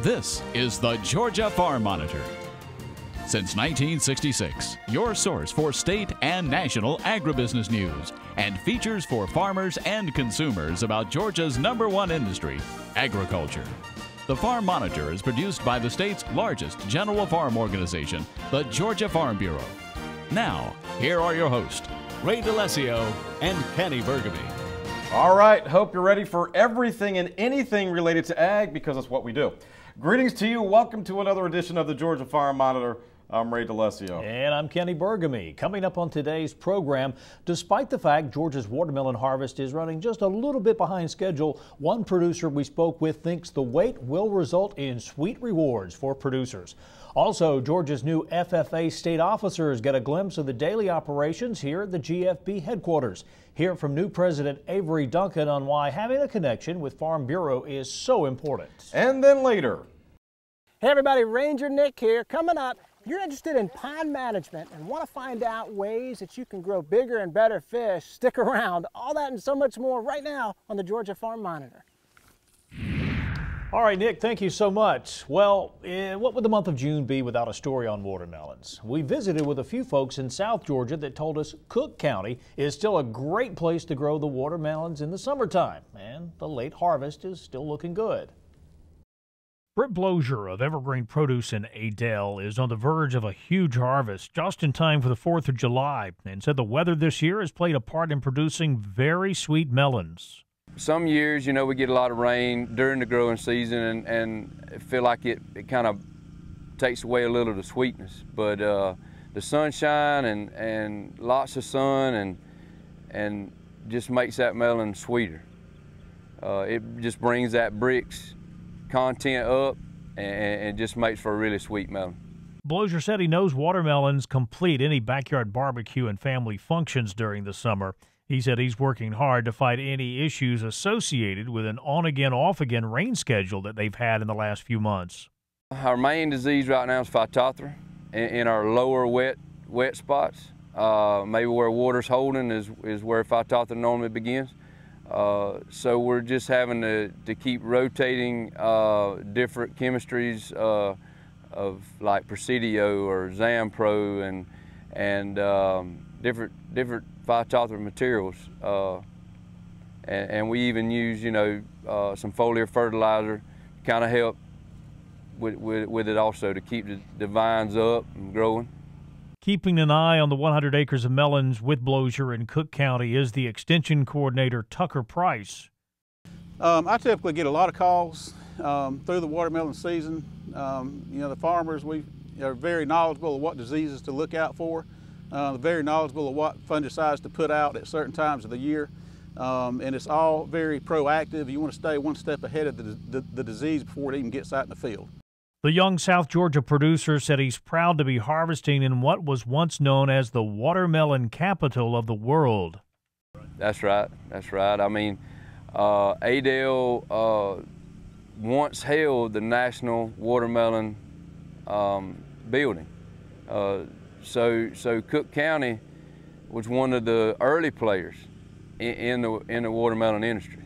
This is the Georgia Farm Monitor. Since 1966, your source for state and national agribusiness news and features for farmers and consumers about Georgia's #1 industry, agriculture. The Farm Monitor is produced by the state's largest general farm organization, the Georgia Farm Bureau. Now, here are your hosts, Ray DeLessio and Kenny Burgamy. All right, hope you're ready for everything and anything related to ag, because that's what we do. Greetings to you. Welcome to another edition of the Georgia Farm Monitor. I'm Ray DeLessio. And I'm Kenny Burgamy. Coming up on today's program, despite the fact Georgia's watermelon harvest is running just a little bit behind schedule, one producer we spoke with thinks the wait will result in sweet rewards for producers. Also, Georgia's new FFA state officers get a glimpse of the daily operations here at the GFB headquarters. Hear from new President Avery Duncan on why having a connection with Farm Bureau is so important. And then later. Hey everybody, Ranger Nick here. Coming up, you're interested in pond management and want to find out ways that you can grow bigger and better fish. Stick around. All that and so much more right now on the Georgia Farm Monitor. All right, Nick, thank you so much. Well, what would the month of June be without a story on watermelons? We visited with a few folks in South Georgia that told us Cook County is still a great place to grow the watermelons in the summertime, and the late harvest is still looking good. Britt Blozier of Evergreen Produce in Adel is on the verge of a huge harvest just in time for the 4th of July and said the weather this year has played a part in producing very sweet melons. Some years, you know, we get a lot of rain during the growing season and I feel like it kind of takes away a little of the sweetness. But the sunshine and lots of sun and just makes that melon sweeter. It just brings that bricks content up and just makes for a really sweet melon. Blozier said he knows watermelons complete any backyard barbecue and family functions during the summer. He said he's working hard to fight any issues associated with an on-again, off-again rain schedule that they've had in the last few months. Our main disease right now is Phytophthora in our lower wet spots. Maybe where water's holding is where Phytophthora normally begins. So we're just having to keep rotating different chemistries of like Presidio or Zampro and different Phytophthora materials. And we even use, you know, some foliar fertilizer to kind of help with it also to keep the vines up and growing. Keeping an eye on the 100 acres of melons with Blozier in Cook County is the Extension Coordinator Tucker Price. I typically get a lot of calls through the watermelon season. You know, the farmers, we are very knowledgeable of what diseases to look out for, very knowledgeable of what fungicides to put out at certain times of the year. And it's all very proactive. You want to stay one step ahead of the disease before it even gets out in the field. The young South Georgia producer said he's proud to be harvesting in what was once known as the watermelon capital of the world. That's right, that's right. I mean, Adel once held the National Watermelon building. So Cook County was one of the early players in the watermelon industry.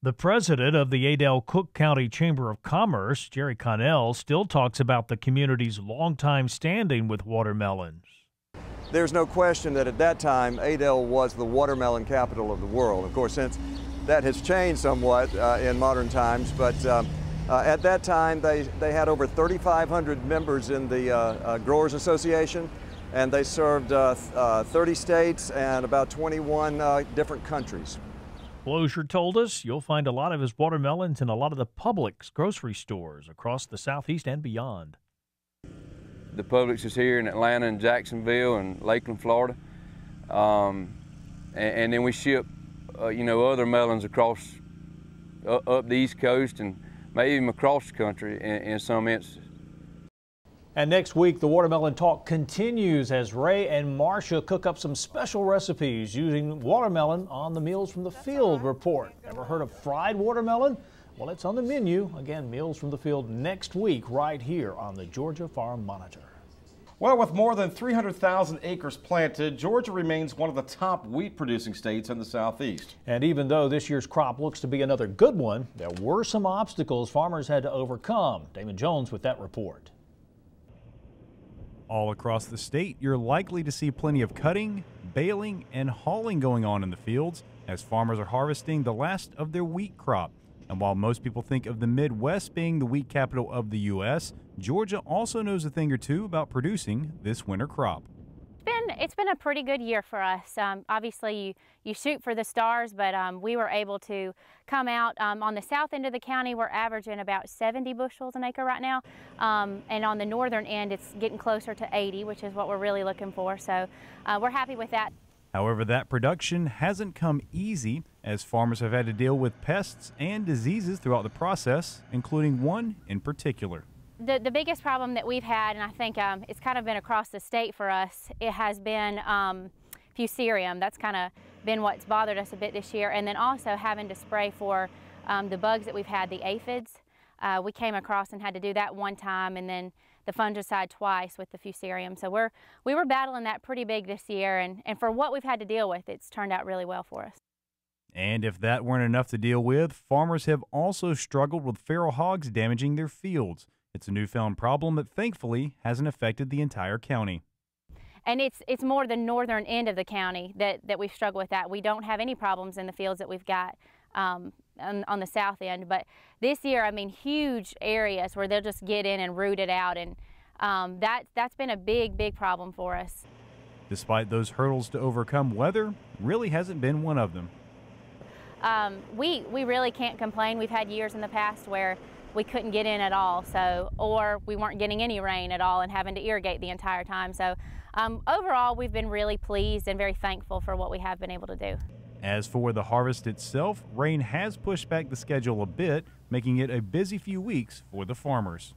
The president of the Adel Cook County Chamber of Commerce, Jerry Connell, still talks about the community's longtime standing with watermelons. There's no question that at that time, Adel was the watermelon capital of the world. Of course, since that has changed somewhat in modern times, but at that time, they had over 3,500 members in the Growers Association, and they served 30 states and about 21 different countries. Blozier told us you'll find a lot of his watermelons in a lot of the Publix grocery stores across the Southeast and beyond. The Publix is here in Atlanta and Jacksonville and Lakeland, Florida. And then we ship, you know, other melons across up the East Coast and maybe even across the country in some instances. And next week, the Watermelon Talk continues as Ray and Marcia cook up some special recipes using watermelon on the Meals from the Field report. Ever heard of fried watermelon? Well, it's on the menu. Again, Meals from the Field next week right here on the Georgia Farm Monitor. Well, with more than 300,000 acres planted, Georgia remains one of the top wheat-producing states in the Southeast. And even though this year's crop looks to be another good one, there were some obstacles farmers had to overcome. Damon Jones with that report. All across the state, you're likely to see plenty of cutting, baling, and hauling going on in the fields as farmers are harvesting the last of their wheat crop. And while most people think of the Midwest being the wheat capital of the U.S., Georgia also knows a thing or two about producing this winter crop. It's been a pretty good year for us. Obviously, you shoot for the stars, but we were able to come out. On the south end of the county, we're averaging about 70 bushels an acre right now. And on the northern end, it's getting closer to 80, which is what we're really looking for. So we're happy with that. However, that production hasn't come easy, as farmers have had to deal with pests and diseases throughout the process, including one in particular. The biggest problem that we've had, and I think it's kind of been across the state for us, it has been Fusarium. That's kind of been what's bothered us a bit this year. And then also having to spray for the bugs that we've had, the aphids. We came across and had to do that one time, and then the fungicide twice with the Fusarium. So we were battling that pretty big this year, and for what we've had to deal with, it's turned out really well for us. And if that weren't enough to deal with, farmers have also struggled with feral hogs damaging their fields. It's a newfound problem that thankfully hasn't affected the entire county. And it's more the northern end of the county that we've struggled with that. We don't have any problems in the fields that we've got on the south end. But this year, I mean, huge areas where they'll just get in and root it out. And that's been a big problem for us. Despite those hurdles to overcome, weather really hasn't been one of them. We really can't complain. We've had years in the past where we couldn't get in at all, or we weren't getting any rain at all and having to irrigate the entire time. So overall, we've been really pleased and very thankful for what we have been able to do. As for the harvest itself, rain has pushed back the schedule a bit, making it a busy few weeks for the farmers.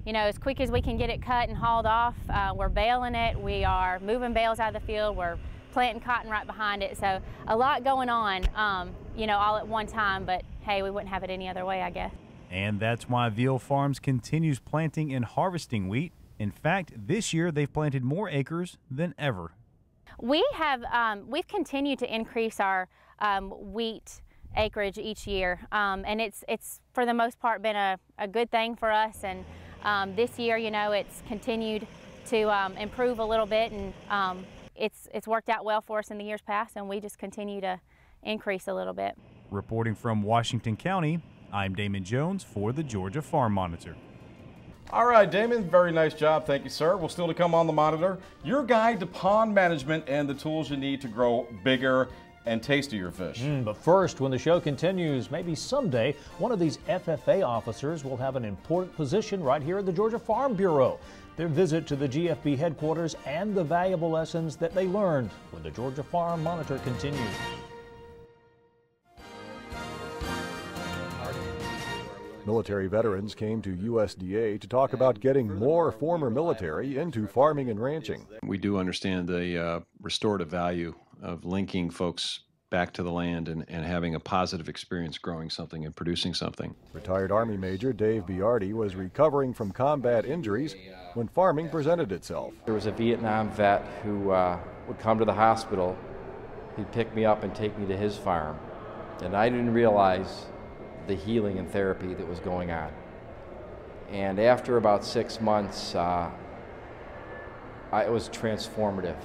You know, as quick as we can get it cut and hauled off, we're baling it. We are moving bales out of the field. We're planting cotton right behind it. So a lot going on, you know, all at one time, but hey, we wouldn't have it any other way, I guess. And that's why Veal Farms continues planting and harvesting wheat. In fact, this year they've planted more acres than ever. We've continued to increase our wheat acreage each year, and it's for the most part been a good thing for us. And this year, you know, it's continued to improve a little bit, and it's worked out well for us in the years past, and we just continue to increase a little bit. Reporting from Washington County, I'm Damon Jones for the Georgia Farm Monitor. All right, Damon, very nice job. Thank you, sir. Well, still to come on the Monitor, your guide to pond management and the tools you need to grow bigger and tastier fish. But first, when the show continues, maybe someday one of these FFA officers will have an important position right here at the Georgia Farm Bureau. Their visit to the GFB headquarters and the valuable lessons that they learned when the Georgia Farm Monitor continues. Military veterans came to USDA to talk about getting more former military into farming and ranching. We do understand the restorative value of linking folks back to the land and having a positive experience growing something and producing something. Retired Army Major Dave Biardi was recovering from combat injuries when farming presented itself. There was a Vietnam vet who would come to the hospital. He'd pick me up and take me to his farm. And I didn't realize the healing and therapy that was going on. And after about 6 months, it was transformative.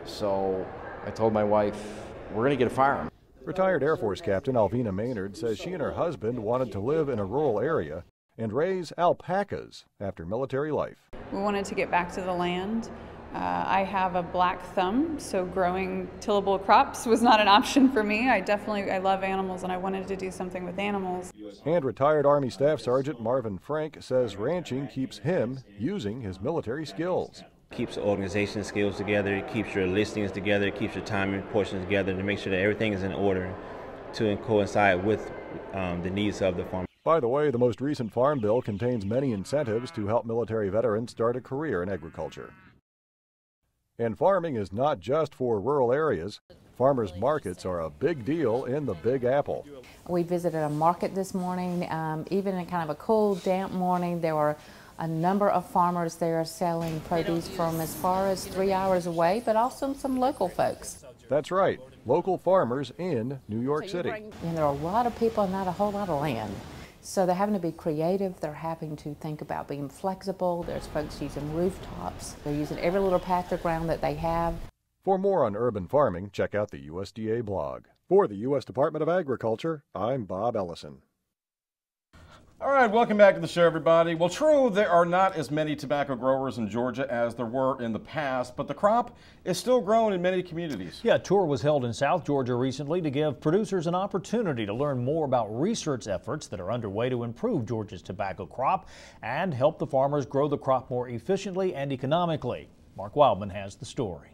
So I told my wife, we're going to get a farm. Retired Air Force Captain Alvina Maynard says she and her husband wanted to live in a rural area and raise alpacas after military life. We wanted to get back to the land. I have a black thumb, so growing tillable crops was not an option for me. I love animals, and I wanted to do something with animals. And retired Army Staff Sergeant Marvin Frank says ranching keeps him using his military skills. Keeps the organization skills together, it keeps your listings together, it keeps your timing portions together to make sure that everything is in order to coincide with the needs of the farm. By the way, the most recent farm bill contains many incentives to help military veterans start a career in agriculture. And farming is not just for rural areas. Farmers markets are a big deal in the Big Apple. We visited a market this morning. Even in kind of a cool, damp morning, there were a number of farmers there selling produce from as far as 3 hours away, but also some local folks. That's right, local farmers in New York City. And there are a lot of people and not a whole lot of land. So they're having to be creative, they're having to think about being flexible. There's folks using rooftops, they're using every little patch of ground that they have. For more on urban farming, check out the USDA blog. For the U.S. Department of Agriculture, I'm Bob Ellison. All right, welcome back to the show, everybody. Well, true, there are not as many tobacco growers in Georgia as there were in the past, but the crop is still grown in many communities. Yeah, a tour was held in South Georgia recently to give producers an opportunity to learn more about research efforts that are underway to improve Georgia's tobacco crop and help the farmers grow the crop more efficiently and economically. Mark Wildman has the story.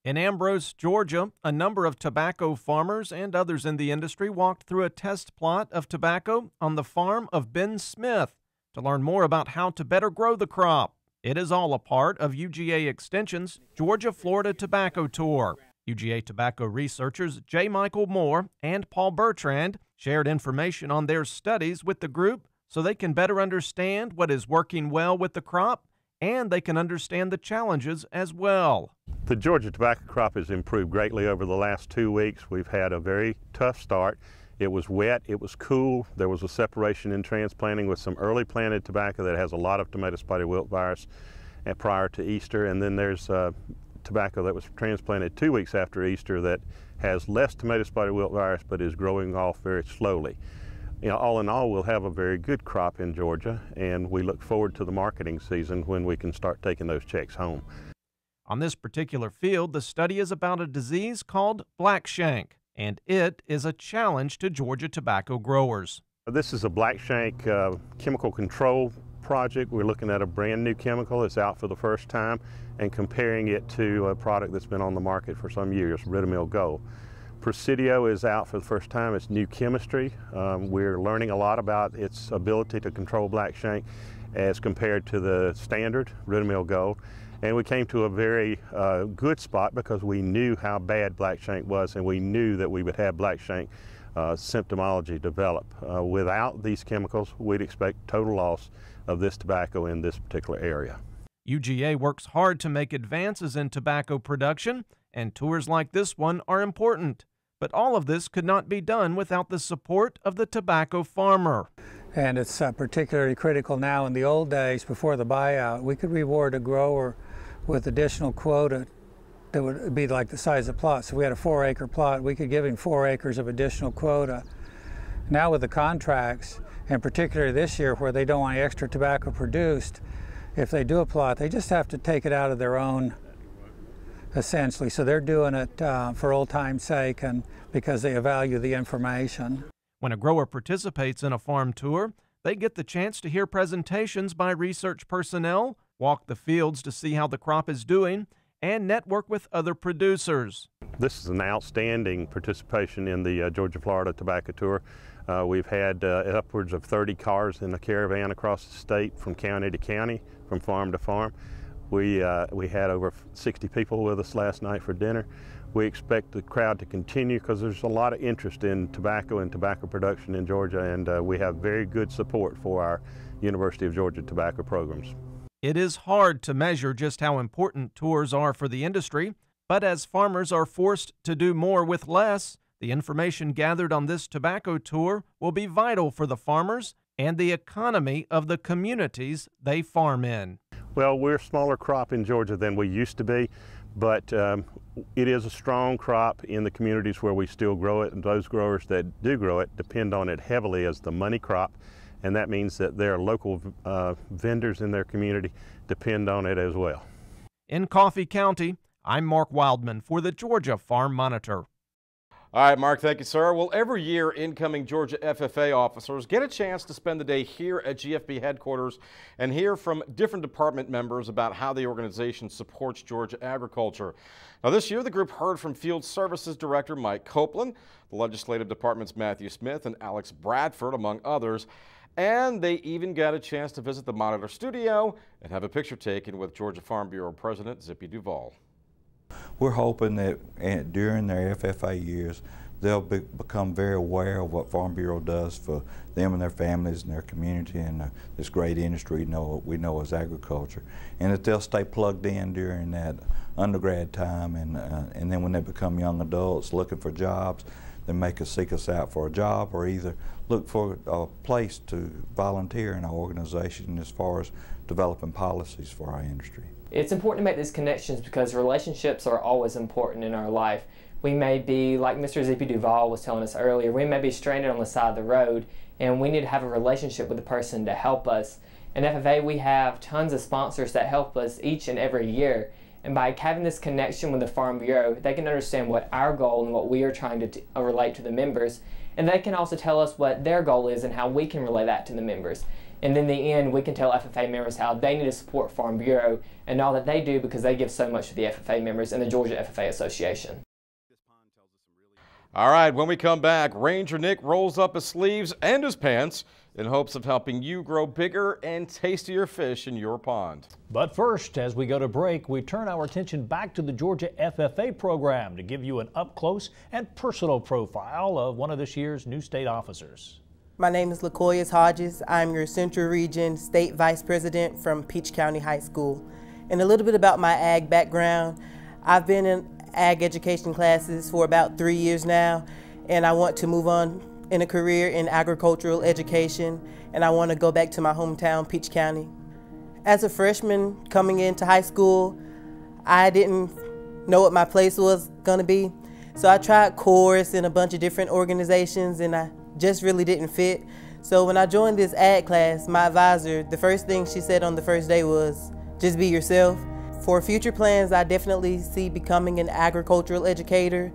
In Ambrose, Georgia, a number of tobacco farmers and others in the industry walked through a test plot of tobacco on the farm of Ben Smith to learn more about how to better grow the crop. It is all a part of UGA Extension's Georgia-Florida Tobacco Tour. UGA tobacco researchers J. Michael Moore and Paul Bertrand shared information on their studies with the group so they can better understand what is working well with the crop and they can understand the challenges as well. The Georgia tobacco crop has improved greatly over the last 2 weeks. We've had a very tough start. It was wet, it was cool. There was a separation in transplanting with some early planted tobacco that has a lot of tomato spotted wilt virus prior to Easter. And then there's tobacco that was transplanted 2 weeks after Easter that has less tomato spotted wilt virus but is growing off very slowly. You know, all in all, we'll have a very good crop in Georgia, and we look forward to the marketing season when we can start taking those checks home. On this particular field, the study is about a disease called black shank, and it is a challenge to Georgia tobacco growers. This is a black shank chemical control project. We're looking at a brand new chemical that's out for the first time and comparing it to a product that's been on the market for some years, Ridamil Gold. Presidio is out for the first time. It's new chemistry. We're learning a lot about its ability to control black shank as compared to the standard Ridamil Gold. And we came to a very good spot because we knew how bad black shank was and we knew that we would have black shank symptomology develop. Without these chemicals, we'd expect total loss of this tobacco in this particular area. UGA works hard to make advances in tobacco production, and tours like this one are important. But all of this could not be done without the support of the tobacco farmer. And it's particularly critical now. In the old days, before the buyout, we could reward a grower with additional quota that would be like the size of plot. So if we had a 4-acre plot, we could give him 4 acres of additional quota. Now with the contracts, and particularly this year where they don't want any extra tobacco produced, if they do a plot, they just have to take it out of their own, essentially. So they're doing it for old time's sake and because they value the information. When a grower participates in a farm tour, they get the chance to hear presentations by research personnel, walk the fields to see how the crop is doing, and network with other producers. This is an outstanding participation in the Georgia-Florida Tobacco Tour. We've had upwards of 30 cars in the caravan across the state from county to county, from farm to farm. We had over 60 people with us last night for dinner. We expect the crowd to continue because there's a lot of interest in tobacco and tobacco production in Georgia, and we have very good support for our University of Georgia tobacco programs. It is hard to measure just how important tours are for the industry, but as farmers are forced to do more with less, the information gathered on this tobacco tour will be vital for the farmers and the economy of the communities they farm in. Well, we're a smaller crop in Georgia than we used to be, but it is a strong crop in the communities where we still grow it, and those growers that do grow it depend on it heavily as the money crop, and that means that their local vendors in their community depend on it as well. In Coffee County, I'm Mark Wildman for the Georgia Farm Monitor. All right, Mark, thank you, sir. Well, every year, incoming Georgia FFA officers get a chance to spend the day here at GFB headquarters and hear from different department members about how the organization supports Georgia agriculture. Now, this year, the group heard from Field Services Director Mike Copeland, the Legislative Department's Matthew Smith, and Alex Bradford, among others. And they even got a chance to visit the Monitor studio and have a picture taken with Georgia Farm Bureau President Zippy Duval. We're hoping that during their FFA years they'll become very aware of what Farm Bureau does for them and their families and their community and this great industry we know as agriculture. And that they'll stay plugged in during that undergrad time, and then when they become young adults looking for jobs, they seek us out for a job or either look for a place to volunteer in our organization as far as developing policies for our industry. It's important to make these connections because relationships are always important in our life. We may be, like Mr. Zippy Duval was telling us earlier, we may be stranded on the side of the road and we need to have a relationship with the person to help us. In FFA we have tons of sponsors that help us each and every year. And by having this connection with the Farm Bureau, they can understand what our goal and what we are trying to relate to the members. And they can also tell us what their goal is and how we can relay that to the members. And in the end, we can tell FFA members how they need to support Farm Bureau and all that they do because they give so much to the FFA members and the Georgia FFA Association. All right, when we come back, Ranger Nick rolls up his sleeves and his pants in hopes of helping you grow bigger and tastier fish in your pond. But first, as we go to break, we turn our attention back to the Georgia FFA program to give you an up-close and personal profile of one of this year's new state officers. My name is LaCoyas Hodges. I'm your Central Region State Vice President from Peach County High School. And a little bit about my ag background. I've been in ag education classes for about 3 years now, and I want to move on in a career in agricultural education, and I want to go back to my hometown, Peach County. As a freshman coming into high school, I didn't know what my place was going to be, so I tried chorus in a bunch of different organizations, and I just really didn't fit. So when I joined this ag class, my advisor, the first thing she said on the first day was, just be yourself. For future plans, I definitely see becoming an agricultural educator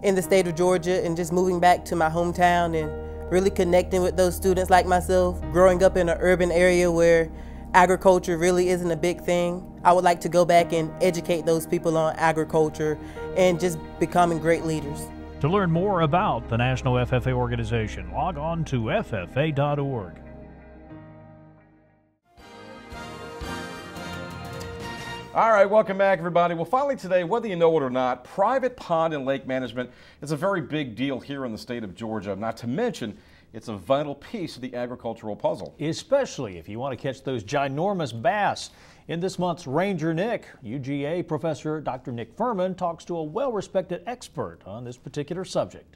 in the state of Georgia and just moving back to my hometown and really connecting with those students like myself. Growing up in an urban area where agriculture really isn't a big thing, I would like to go back and educate those people on agriculture and just becoming great leaders. To learn more about the National FFA organization, log on to ffa.org. All right, welcome back, everybody. Well, finally today, whether you know it or not, private pond and lake management is a very big deal here in the state of Georgia. Not to mention, it's a vital piece of the agricultural puzzle. Especially if you want to catch those ginormous bass. In this month's Ranger Nick, UGA professor Dr. Nick Furman talks to a well-respected expert on this particular subject.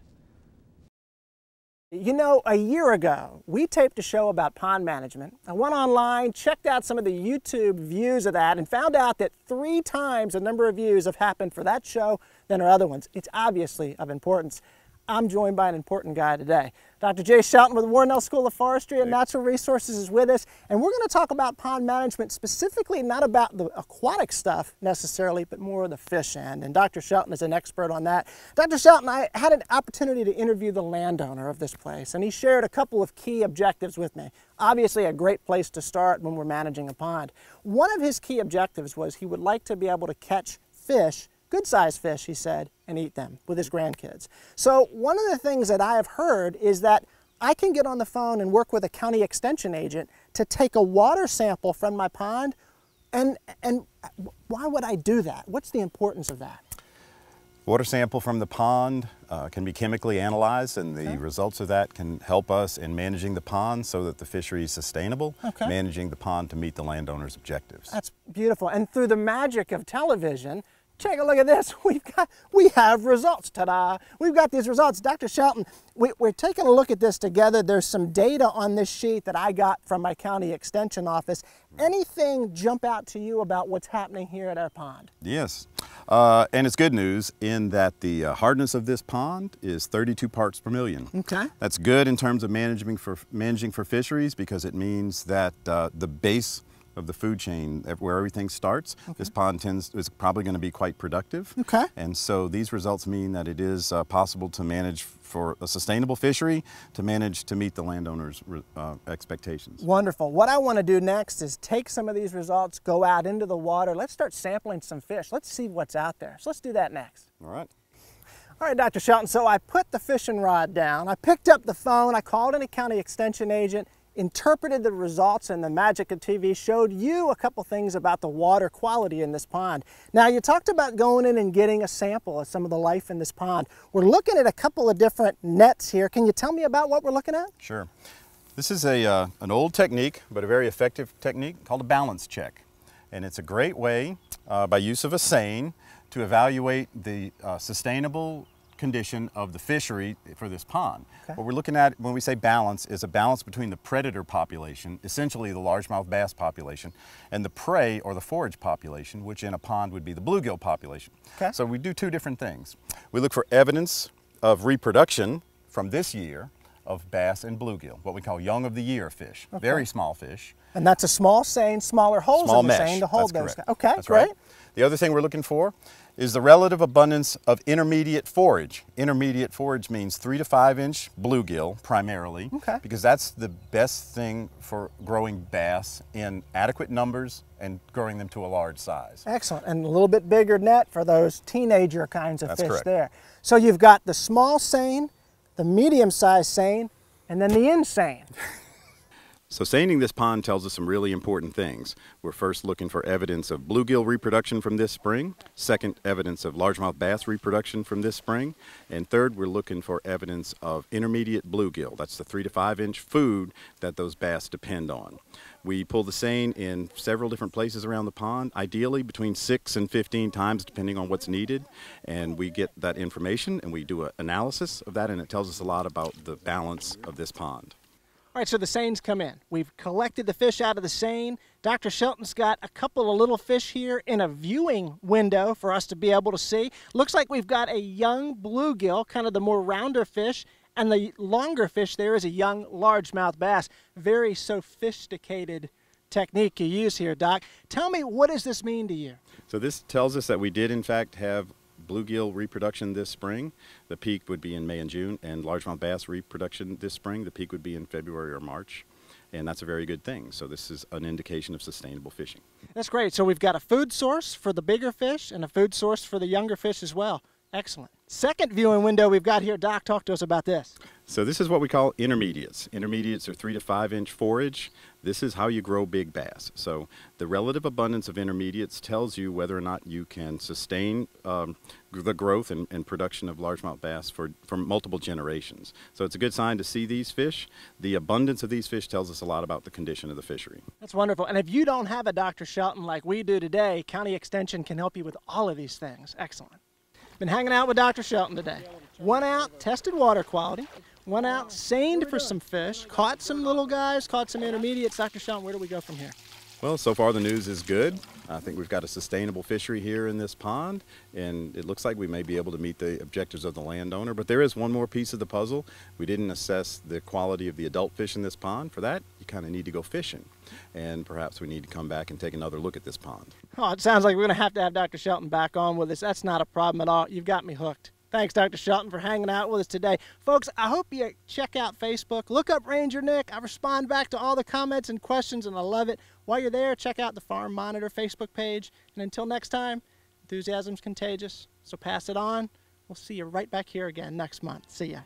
You know, a year ago, we taped a show about pond management. I went online, checked out some of the YouTube views of that, and found out that 3 times the number of views have happened for that show than our other ones. It's obviously of importance. I'm joined by an important guy today. Dr. Jay Shelton with the Warnell School of Forestry and Natural Resources is with us, and we're going to talk about pond management, specifically not about the aquatic stuff necessarily, but more of the fish end. And Dr. Shelton is an expert on that. Dr. Shelton, I had an opportunity to interview the landowner of this place, and he shared a couple of key objectives with me. Obviously a great place to start when we're managing a pond. One of his key objectives was he would like to be able to catch fish, good-sized fish, he said, and eat them with his grandkids. So one of the things that I have heard is that I can get on the phone and work with a county extension agent to take a water sample from my pond, and why would I do that? What's the importance of that? Water sample from the pond can be chemically analyzed, and the results of that can help us in managing the pond so that the fishery is sustainable, managing the pond to meet the landowner's objectives. That's beautiful. And through the magic of television, take a look at this. We have results. Ta-da! We've got these results. Dr. Shelton, we're taking a look at this together. There's some data on this sheet that I got from my county extension office. Anything jump out to you about what's happening here at our pond? Yes, and it's good news in that the hardness of this pond is 32 parts per million. Okay. That's good in terms of managing for fisheries because it means that the base of the food chain, where everything starts, this pond is probably going to be quite productive. Okay. And so these results mean that it is possible to manage for a sustainable fishery, to manage to meet the landowner's expectations. Wonderful. What I want to do next is take some of these results, go out into the water. Let's start sampling some fish. Let's see what's out there. So let's do that next. All right. All right, Dr. Shelton, so I put the fishing rod down. I picked up the phone. I called in a county extension agent. interpreted the results, and the magic of TV showed you a couple things about the water quality in this pond. Now, you talked about going in and getting a sample of some of the life in this pond. We're looking at a couple of different nets here. Can you tell me about what we're looking at? Sure. This is an old technique, but a very effective technique called a balance check. And it's a great way, by use of a seine, to evaluate the sustainable condition of the fishery for this pond. Okay. What we're looking at when we say balance is a balance between the predator population, essentially the largemouth bass population, and the prey or the forage population, which in a pond would be the bluegill population. Okay. So we do two different things. We look for evidence of reproduction from this year of bass and bluegill, what we call young of the year fish, okay. Very small fish. And that's a small seine, smaller holes in the seine to hold those. Okay, that's great. Right. The other thing we're looking for is the relative abundance of intermediate forage. Intermediate forage means 3 to 5 inch bluegill primarily, okay. Because that's the best thing for growing bass in adequate numbers and growing them to a large size. Excellent, and a little bit bigger net for those teenager kinds of that's fish correct. There. So you've got the small seine, the medium-sized seine, and then the in-seine. So seining this pond tells us some really important things. We're first looking for evidence of bluegill reproduction from this spring. Second, evidence of largemouth bass reproduction from this spring. And third, we're looking for evidence of intermediate bluegill. That's the 3 to 5 inch food that those bass depend on. We pull the seine in several different places around the pond, ideally between 6 and 15 times depending on what's needed. And we get that information and we do an analysis of that, and it tells us a lot about the balance of this pond. All right, so the seines come in. We've collected the fish out of the seine. Dr. Shelton's got a couple of little fish here in a viewing window for us to be able to see. Looks like we've got a young bluegill, kind of the more rounder fish, and the longer fish there is a young largemouth bass. Very sophisticated technique you use here, Doc. Tell me, what does this mean to you? So this tells us that we did, in fact, have bluegill reproduction this spring. The peak would be in May and June, and largemouth bass reproduction this spring. The peak would be in February or March, and that's a very good thing. So this is an indication of sustainable fishing. That's great. So we've got a food source for the bigger fish and a food source for the younger fish as well. Excellent. Second viewing window we've got here. Doc, talk to us about this. So this is what we call intermediates. Intermediates are 3 to 5 inch forage. This is how you grow big bass. So the relative abundance of intermediates tells you whether or not you can sustain the growth and production of largemouth bass for multiple generations. So it's a good sign to see these fish. The abundance of these fish tells us a lot about the condition of the fishery. That's wonderful. And if you don't have a Dr. Shelton like we do today, County Extension can help you with all of these things. Excellent. Been hanging out with Dr. Shelton today. Went out, tested water quality, went out, seined for some fish, caught some little guys, caught some intermediates. Dr. Shelton, where do we go from here? Well, so far the news is good. I think we've got a sustainable fishery here in this pond, and it looks like we may be able to meet the objectives of the landowner. But there is one more piece of the puzzle. We didn't assess the quality of the adult fish in this pond. For that, you kind of need to go fishing, and perhaps we need to come back and take another look at this pond. Oh, it sounds like we're going to have Dr. Shelton back on with us. That's not a problem at all. You've got me hooked. Thanks, Dr. Shelton, for hanging out with us today. Folks, I hope you check out Facebook. Look up Ranger Nick. I respond back to all the comments and questions, and I love it. While you're there, check out the Farm Monitor Facebook page. And until next time, enthusiasm's contagious, so pass it on. We'll see you right back here again next month. See ya.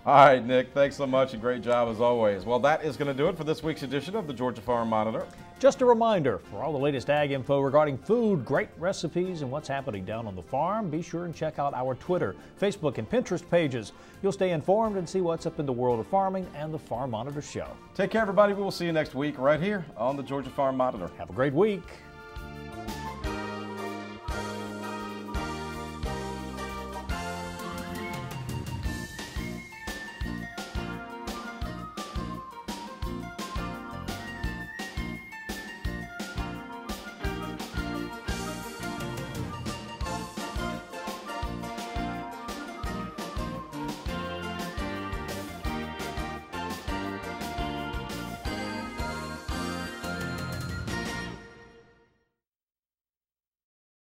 All right, Nick, thanks so much, and great job as always. Well, that is going to do it for this week's edition of the Georgia Farm Monitor. Just a reminder, for all the latest ag info regarding food, great recipes, and what's happening down on the farm, be sure and check out our Twitter, Facebook, and Pinterest pages. You'll stay informed and see what's up in the world of farming and the Farm Monitor Show. Take care, everybody. We will see you next week right here on the Georgia Farm Monitor. Have a great week.